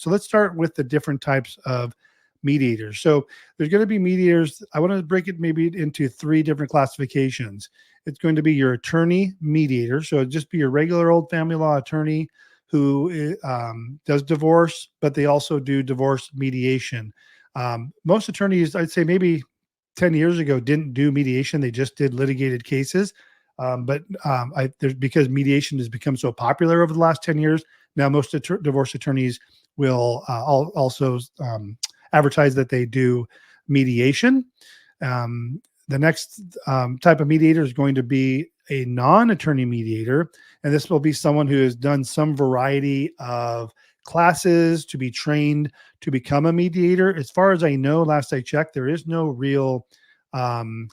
So let's start with the different types of mediators. So there's going to be mediators. I want to break it maybe into three different classifications. It's going to be your attorney mediator. So it'd just be your regular old family law attorney who does divorce, but they also do divorce mediation. Most attorneys, I'd say maybe 10 years ago, didn't do mediation. They just did litigated cases. Because mediation has become so popular over the last 10 years, now most divorce attorneys will also advertise that they do mediation. The next type of mediator is going to be a non-attorney mediator, and this will be someone who has done some variety of classes to be trained to become a mediator. As far as I know, last I checked, there is no real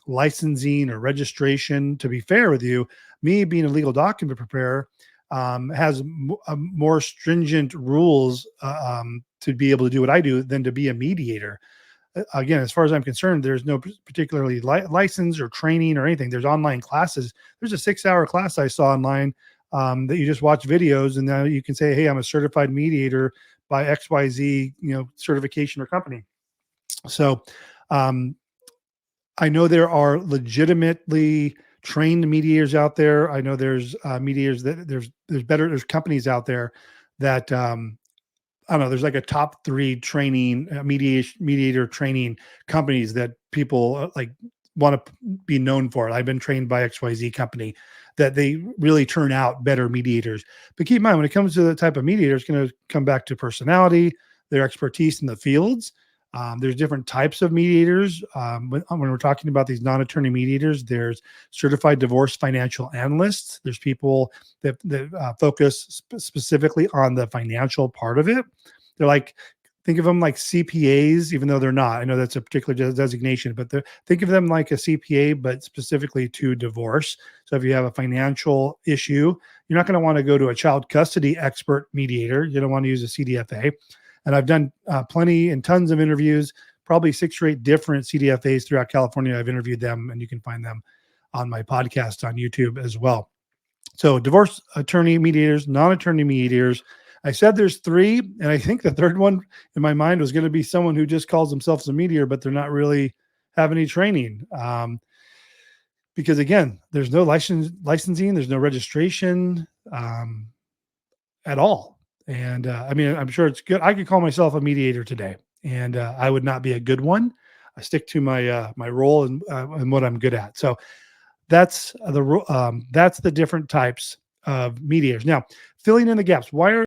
licensing or registration. To be fair with you, me being a legal document preparer has more stringent rules to be able to do what I do than to be a mediator. Again, as far as I'm concerned, there's no particularly license or training or anything. There's online classes. There's a 6-hour class I saw online that you just watch videos, and now you can say, hey, I'm a certified mediator by XYZ, certification or company. So I know there are legitimately trained mediators out there. I know there's mediators that there's companies out there that I don't know, there's like a top 3 training mediator training companies that people like want to be known for. I've been trained by XYZ company, that they really turn out better mediators. But keep in mind, when it comes to the type of mediator, it's going to come back to personality, their expertise in the fields. There's different types of mediators. When we're talking about these non-attorney mediators, there's certified divorce financial analysts. There's people that focus specifically on the financial part of it. They're like, think of them like CPAs, even though they're not. I know that's a particular designation, but think of them like a CPA, but specifically to divorce. So if you have a financial issue, you're not going to want to go to a child custody expert mediator. You don't want to use a CDFA. And I've done plenty and tons of interviews, probably 6 or 8 different CDFAs throughout California. I've interviewed them, and you can find them on my podcast on YouTube as well. So divorce attorney mediators, non-attorney mediators. I said there's 3, and I think the third one in my mind was going to be someone who just calls themselves a mediator, but they're not really have any training. Because again, there's no licensing, there's no registration at all. And I mean, I'm sure it's good. I could call myself a mediator today, and I would not be a good one. I stick to my my role and what I'm good at. So that's the different types of mediators. Now, filling in the gaps. Why are